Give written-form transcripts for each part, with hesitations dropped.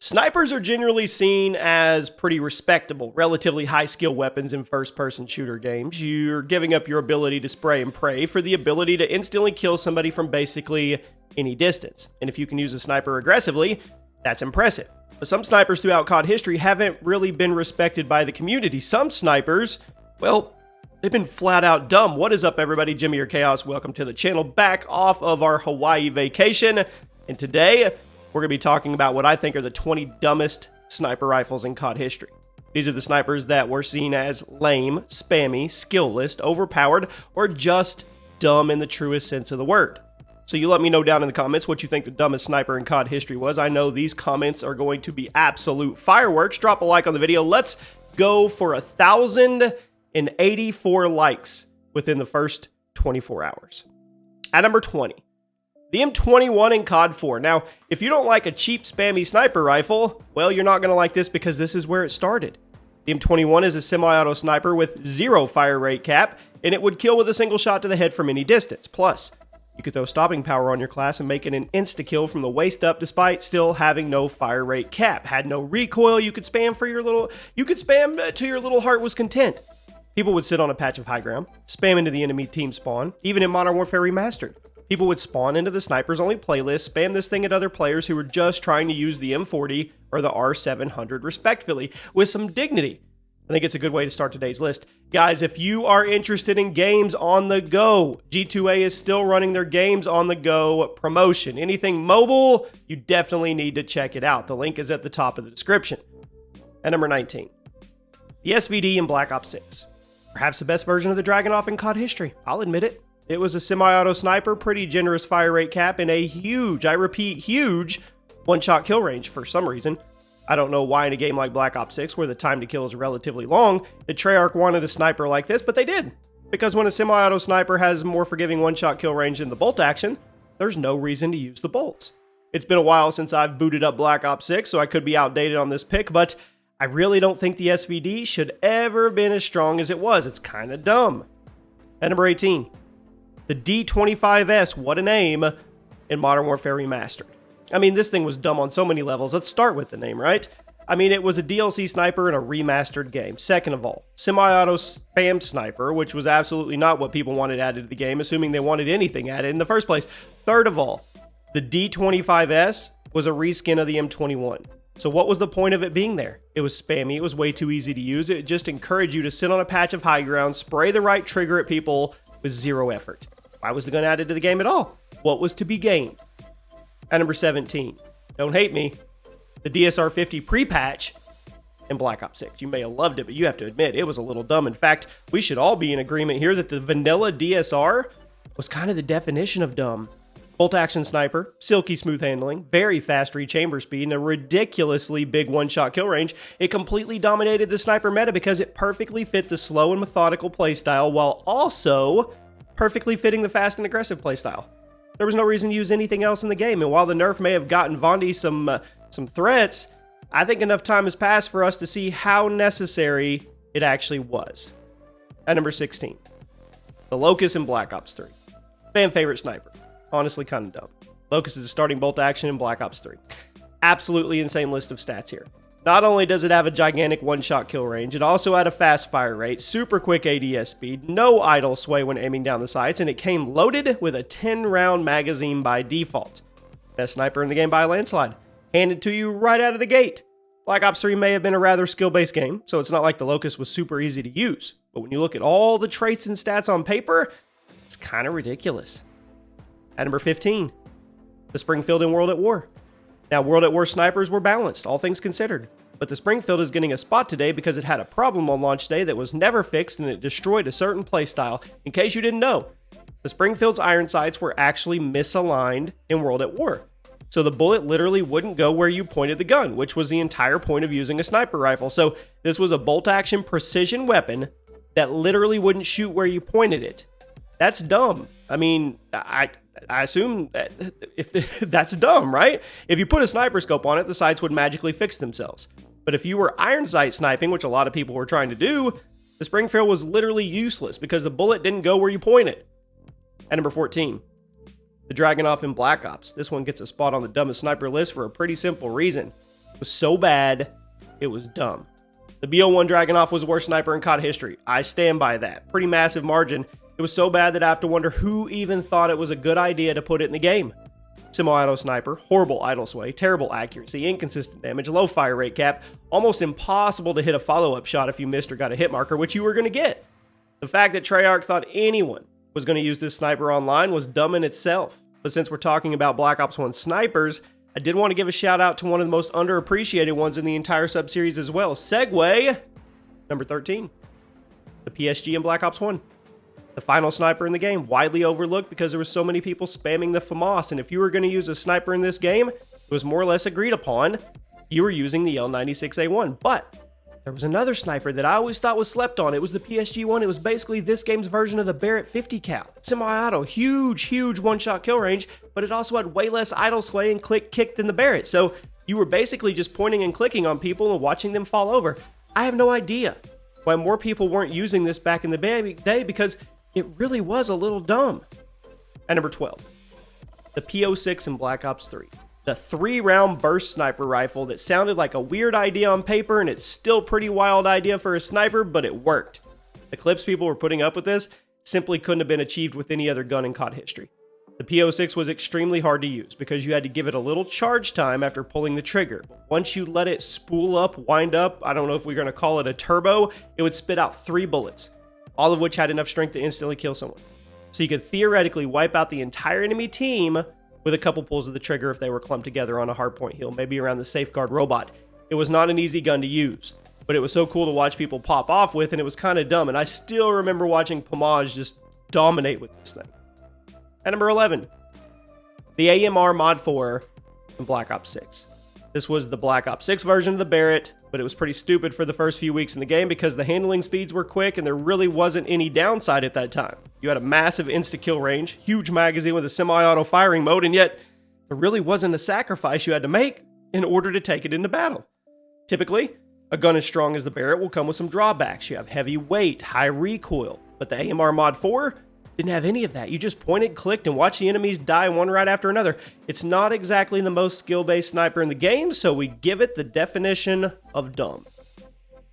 Snipers are generally seen as pretty respectable, relatively high-skill weapons in first-person shooter games. You're giving up your ability to spray and pray for the ability to instantly kill somebody from basically any distance. And if you can use a sniper aggressively, that's impressive. But some snipers throughout COD history haven't really been respected by the community. Some snipers, well, they've been flat out dumb. What is up, everybody? Jimmy or Chaos. Welcome to the channel, back off of our Hawaii vacation. And today, we're going to be talking about what I think are the 20 dumbest sniper rifles in COD history. These are the snipers that were seen as lame, spammy, skillless, overpowered, or just dumb in the truest sense of the word. So you let me know down in the comments what you think the dumbest sniper in COD history was. I know these comments are going to be absolute fireworks. Drop a like on the video. Let's go for 1,084 likes within the first 24 hours. At number 20. The M21 in COD 4. Now, if you don't like a cheap, spammy sniper rifle, well, you're not going to like this because this is where it started. The M21 is a semi-auto sniper with 0 fire rate cap, and it would kill with a single shot to the head from any distance. Plus, you could throw stopping power on your class and make it an insta-kill from the waist up despite still having no fire rate cap. Had no recoil, you could spam till your little heart was content. People would sit on a patch of high ground, spam into the enemy team spawn, even in Modern Warfare Remastered. People would spawn into the Snipers Only playlist, spam this thing at other players who were just trying to use the M40 or the R700 respectively, with some dignity. I think it's a good way to start today's list. Guys, if you are interested in games on the go, G2A is still running their games on the go promotion. Anything mobile, you definitely need to check it out. The link is at the top of the description. At number 19, the SVD in Black Ops 6. Perhaps the best version of the Dragunoff in COD history. I'll admit it. It was a semi-auto sniper, pretty generous fire rate cap, and a huge, I repeat, huge one-shot kill range for some reason. I don't know why in a game like Black Ops 6, where the time to kill is relatively long, the Treyarch wanted a sniper like this, but they did. Because when a semi-auto sniper has more forgiving one-shot kill range than the bolt action, there's no reason to use the bolts. It's been a while since I've booted up Black Ops 6, so I could be outdated on this pick, but I really don't think the SVD should ever have been as strong as it was. It's kind of dumb. At number 18. The D25S, what a name, in Modern Warfare Remastered. I mean, this thing was dumb on so many levels. Let's start with the name, right? I mean, it was a DLC sniper in a remastered game. Second of all, semi-auto spam sniper, which was absolutely not what people wanted added to the game, assuming they wanted anything added in the first place. Third of all, the D25S was a reskin of the M21. So what was the point of it being there? It was spammy, it was way too easy to use. It just encouraged you to sit on a patch of high ground, spray the right trigger at people with 0 effort. Why was the gun added to the game at all? What was to be gained? At number 17, don't hate me, the DSR-50 pre-patch in Black Ops 6. You may have loved it, but you have to admit, it was a little dumb. In fact, we should all be in agreement here that the vanilla DSR was kind of the definition of dumb. Bolt action sniper, silky smooth handling, very fast rechamber speed, and a ridiculously big one-shot kill range. It completely dominated the sniper meta because it perfectly fit the slow and methodical playstyle while also perfectly fitting the fast and aggressive playstyle. There was no reason to use anything else in the game, and while the nerf may have gotten Vondi some threats, I think enough time has passed for us to see how necessary it actually was. At number 16, the Locust in Black Ops 3. Fan favorite sniper. Honestly, kind of dumb. Locust is a starting bolt action in Black Ops 3. Absolutely insane list of stats here. Not only does it have a gigantic one-shot kill range, it also had a fast fire rate, super quick ADS speed, no idle sway when aiming down the sights, and it came loaded with a 10-round magazine by default. Best sniper in the game by a landslide. Handed to you right out of the gate. Black Ops 3 may have been a rather skill-based game, so it's not like the Locust was super easy to use. But when you look at all the traits and stats on paper, it's kind of ridiculous. At number 15, the Springfield in World at War. Now, World at War snipers were balanced, all things considered. But the Springfield is getting a spot today because it had a problem on launch day that was never fixed and it destroyed a certain playstyle. In case you didn't know, the Springfield's iron sights were actually misaligned in World at War. So the bullet literally wouldn't go where you pointed the gun, which was the entire point of using a sniper rifle. So this was a bolt action precision weapon that literally wouldn't shoot where you pointed it. That's dumb. I mean, I assume that if that's dumb, right? If you put a sniper scope on it, the sights would magically fix themselves. But if you were iron sight sniping, which a lot of people were trying to do, the Springfield was literally useless because the bullet didn't go where you pointed. At number 14, the Dragunoff in Black Ops. This one gets a spot on the dumbest sniper list for a pretty simple reason. It was so bad, it was dumb. The BO1 Dragunoff was the worst sniper in COD history. I stand by that. Pretty massive margin. It was so bad that I have to wonder who even thought it was a good idea to put it in the game. Semi-auto sniper, horrible idle sway, terrible accuracy, inconsistent damage, low fire rate cap, almost impossible to hit a follow-up shot if you missed or got a hit marker, which you were going to get. The fact that Treyarch thought anyone was going to use this sniper online was dumb in itself. But since we're talking about Black Ops 1 snipers, I did want to give a shout out to one of the most underappreciated ones in the entire sub-series as well. Segue, number 13, the PSG in Black Ops 1. The final sniper in the game, widely overlooked because there were so many people spamming the FAMAS, and if you were going to use a sniper in this game, it was more or less agreed upon, you were using the L96A1. But there was another sniper that I always thought was slept on. It was the PSG one. It was basically this game's version of the Barrett 50 cal. Semi-auto, huge one-shot kill range, but it also had way less idle sway and kick than the Barrett. So you were basically just pointing and clicking on people and watching them fall over. I have no idea why more people weren't using this back in the day, because it really was a little dumb. At number 12, the P06 in Black Ops 3. The 3-round burst sniper rifle that sounded like a weird idea on paper, and it's still a pretty wild idea for a sniper, but it worked. The clips people were putting up with this simply couldn't have been achieved with any other gun in COD history. The P06 was extremely hard to use because you had to give it a little charge time after pulling the trigger. Once you let it spool up, wind up, I don't know if we're going to call it a turbo, it would spit out 3 bullets, all of which had enough strength to instantly kill someone. So you could theoretically wipe out the entire enemy team with a couple pulls of the trigger if they were clumped together on a hardpoint hill, maybe around the safeguard robot. It was not an easy gun to use, but it was so cool to watch people pop off with, and it was kind of dumb, and I still remember watching Pomage just dominate with this thing. At number 11, the AMR Mod 4 in Black Ops 6. This was the Black Ops 6 version of the Barrett, but it was pretty stupid for the first few weeks in the game because the handling speeds were quick and there really wasn't any downside at that time. You had a massive insta-kill range, huge magazine with a semi-auto firing mode, and yet there really wasn't a sacrifice you had to make in order to take it into battle. Typically, a gun as strong as the Barrett will come with some drawbacks. You have heavy weight, high recoil, but the AMR Mod 4 didn't have any of that. You just pointed, clicked, and watched the enemies die one right after another. It's not exactly the most skill-based sniper in the game, so we give it the definition of dumb.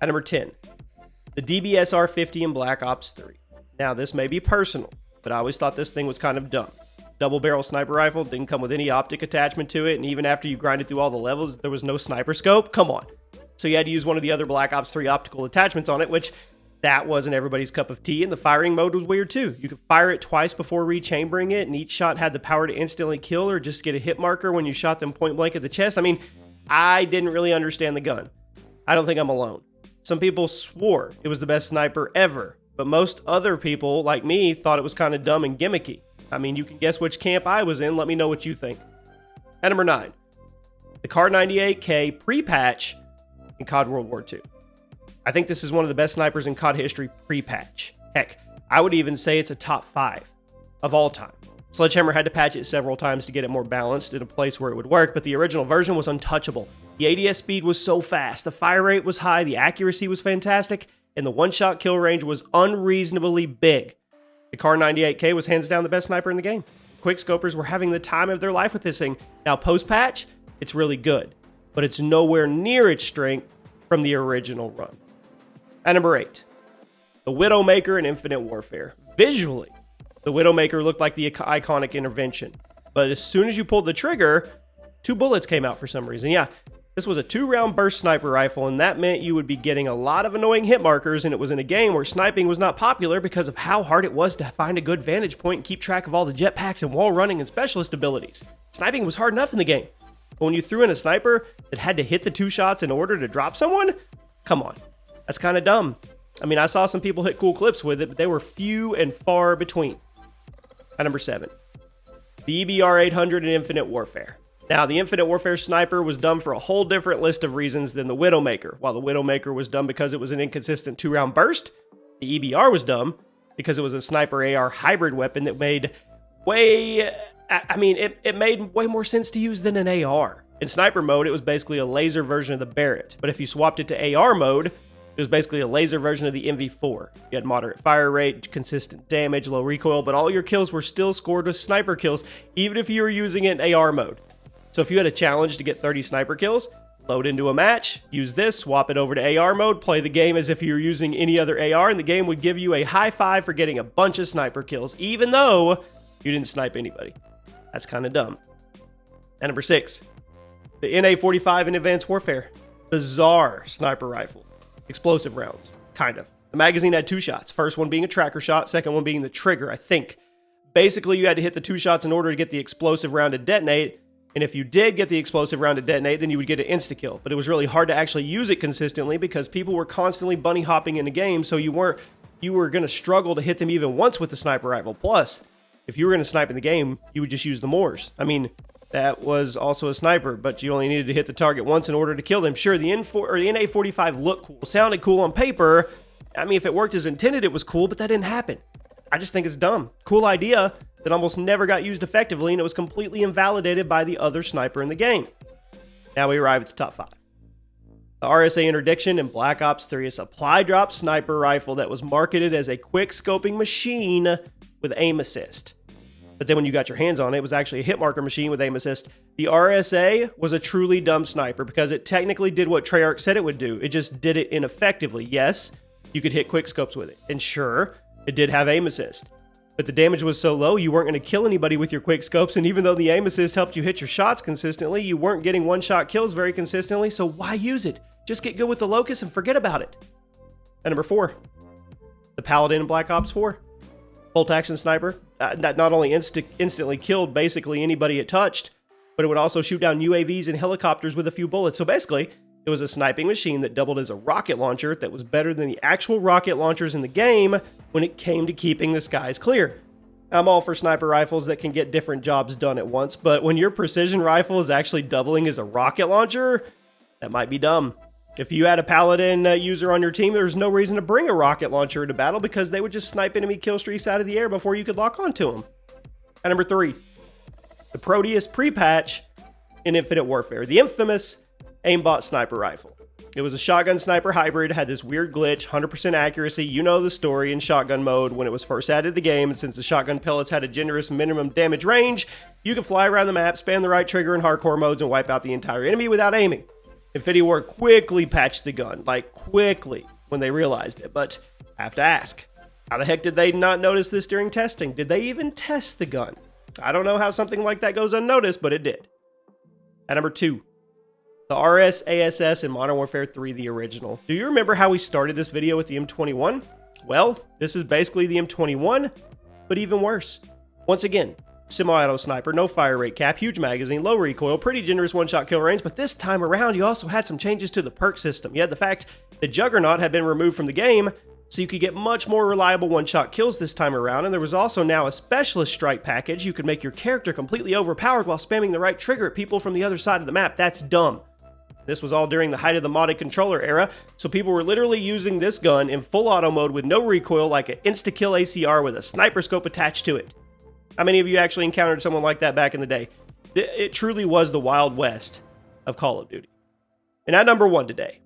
At number 10, the DBSR50 in Black Ops 3. Now, this may be personal, but I always thought this thing was kind of dumb. Double-barrel sniper rifle, didn't come with any optic attachment to it, and even after you grinded through all the levels, there was no sniper scope. Come on. So you had to use one of the other Black Ops 3 optical attachments on it, which that wasn't everybody's cup of tea, and the firing mode was weird too. You could fire it twice before rechambering it, and each shot had the power to instantly kill or just get a hit marker when you shot them point blank at the chest. I mean, I didn't really understand the gun. I don't think I'm alone. Some people swore it was the best sniper ever, but most other people, like me, thought it was kind of dumb and gimmicky. I mean, you can guess which camp I was in. Let me know what you think. At number 9, the Kar 98K pre-patch in COD World War II. I think this is one of the best snipers in COD history pre-patch. Heck, I would even say it's a top 5 of all time. Sledgehammer had to patch it several times to get it more balanced in a place where it would work, but the original version was untouchable. The ADS speed was so fast, the fire rate was high, the accuracy was fantastic, and the one-shot kill range was unreasonably big. The Kar 98K was hands down the best sniper in the game. Quickscopers were having the time of their life with this thing. Now, post-patch, it's really good, but it's nowhere near its strength from the original run. At number 8, the Widowmaker in Infinite Warfare. Visually, the Widowmaker looked like the iconic intervention, but as soon as you pulled the trigger, 2 bullets came out for some reason. Yeah, this was a 2-round burst sniper rifle, and that meant you would be getting a lot of annoying hit markers, and it was in a game where sniping was not popular because of how hard it was to find a good vantage point and keep track of all the jetpacks and wall running and specialist abilities. Sniping was hard enough in the game, but when you threw in a sniper that had to hit the 2 shots in order to drop someone, come on. That's kind of dumb. I mean, I saw some people hit cool clips with it, but they were few and far between. At number 7, the EBR 800 in Infinite Warfare. Now, the Infinite Warfare sniper was dumb for a whole different list of reasons than the Widowmaker. While the Widowmaker was dumb because it was an inconsistent 2-round burst, the EBR was dumb because it was a sniper AR hybrid weapon that made it made way more sense to use than an AR. In sniper mode, it was basically a laser version of the Barrett, but if you swapped it to AR mode, it was basically a laser version of the MV4. You had moderate fire rate, consistent damage, low recoil, but all your kills were still scored with sniper kills, even if you were using it in AR mode. So if you had a challenge to get 30 sniper kills, Load into a match, use this, swap it over to AR mode, play the game as if you were using any other AR, and the game would give you a high five for getting a bunch of sniper kills, even though you didn't snipe anybody. That's kind of dumb. And number 6, the NA45 in Advanced Warfare. Bizarre sniper rifle. Explosive rounds, kind of. The magazine had 2 shots, first one being a tracker shot, second one being the trigger, I think. Basically, you had to hit the 2 shots in order to get the explosive round to detonate, and if you did get the explosive round to detonate, then you would get an insta-kill. But it was really hard to actually use it consistently because people were constantly bunny hopping in the game, so you were going to struggle to hit them even once with the sniper rifle. Plus, if you were going to snipe in the game, you would just use the Moors. I mean, that was also a sniper, but you only needed to hit the target once in order to kill them. Sure, the NA45 looked cool, sounded cool on paper. I mean, if it worked as intended, it was cool, but that didn't happen. I just think it's dumb. Cool idea that almost never got used effectively, and it was completely invalidated by the other sniper in the game. Now we arrive at the top 5. The RSA Interdiction in Black Ops 3, a supply drop sniper rifle that was marketed as a quick scoping machine with aim assist. But then when you got your hands on it, it was actually a hit marker machine with aim assist. The RSA was a truly dumb sniper because it technically did what Treyarch said it would do. It just did it ineffectively. Yes, you could hit quick scopes with it. And sure, it did have aim assist. But the damage was so low, you weren't going to kill anybody with your quick scopes, and even though the aim assist helped you hit your shots consistently, you weren't getting one-shot kills very consistently, so why use it? Just get good with the Locust and forget about it. And number 4, the Paladin in Black Ops 4. Bolt-action sniper that not only instantly killed basically anybody it touched, but it would also shoot down UAVs and helicopters with a few bullets. So basically, it was a sniping machine that doubled as a rocket launcher that was better than the actual rocket launchers in the game when it came to keeping the skies clear. I'm all for sniper rifles that can get different jobs done at once, but when your precision rifle is actually doubling as a rocket launcher, that might be dumb. If you had a Paladin user on your team, there's no reason to bring a rocket launcher into battle because they would just snipe enemy kill streaks out of the air before you could lock onto them. And number 3, the Proteus pre-patch in Infinite Warfare, the infamous Aimbot sniper rifle. It was a shotgun sniper hybrid, had this weird glitch, 100% accuracy. You know the story in shotgun mode when it was first added to the game, and since the shotgun pellets had a generous minimum damage range, you could fly around the map, spam the right trigger in hardcore modes, and wipe out the entire enemy without aiming. Infinity Ward quickly patched the gun, like quickly, when they realized it, but I have to ask, how the heck did they not notice this during testing? Did they even test the gun? I don't know how something like that goes unnoticed, but it did. At number 2, the RSASS in Modern Warfare 3, the original. Do you remember how we started this video with the M21? Well, this is basically the M21, but even worse. Once again, semi-auto sniper, no fire rate cap, huge magazine, low recoil, pretty generous one-shot kill range, but this time around you also had some changes to the perk system. You had the fact that Juggernaut had been removed from the game, so you could get much more reliable one-shot kills this time around, and there was also now a specialist strike package. You could make your character completely overpowered while spamming the right trigger at people from the other side of the map. That's dumb. This was all during the height of the modded controller era, so people were literally using this gun in full auto mode with no recoil like an insta-kill ACR with a sniper scope attached to it. How many of you actually encountered someone like that back in the day? It truly was the Wild West of Call of Duty. And at number 1 today,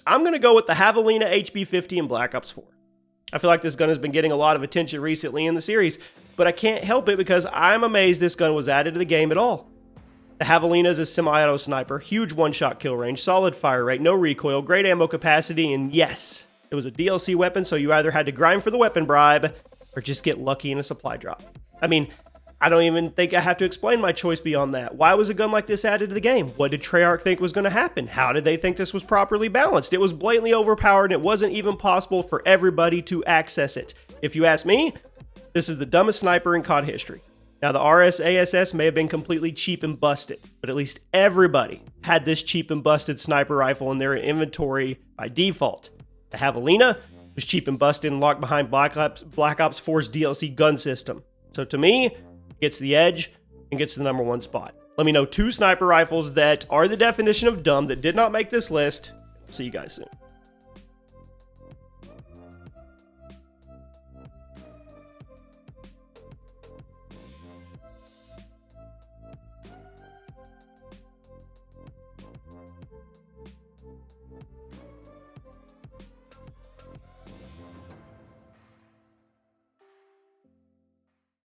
I'm going to go with the Havalina HP50 in Black Ops 4. I feel like this gun has been getting a lot of attention recently in the series, but I can't help it because I'm amazed this gun was added to the game at all. The Havalina is a semi-auto sniper, huge one-shot kill range, solid fire rate, no recoil, great ammo capacity, and yes, it was a DLC weapon, so you either had to grind for the weapon bribe or just get lucky in a supply drop. I mean, I don't even think I have to explain my choice beyond that. Why was a gun like this added to the game? What did Treyarch think was going to happen? How did they think this was properly balanced? It was blatantly overpowered, and it wasn't even possible for everybody to access it. If you ask me, this is the dumbest sniper in COD history. Now, the RSASS may have been completely cheap and busted, but at least everybody had this cheap and busted sniper rifle in their inventory by default. The Havalina was cheap and busted and locked behind Black Ops 4's DLC gun system. So to me, it gets the edge and gets the number 1 spot. Let me know 2 sniper rifles that are the definition of dumb that did not make this list. See you guys soon.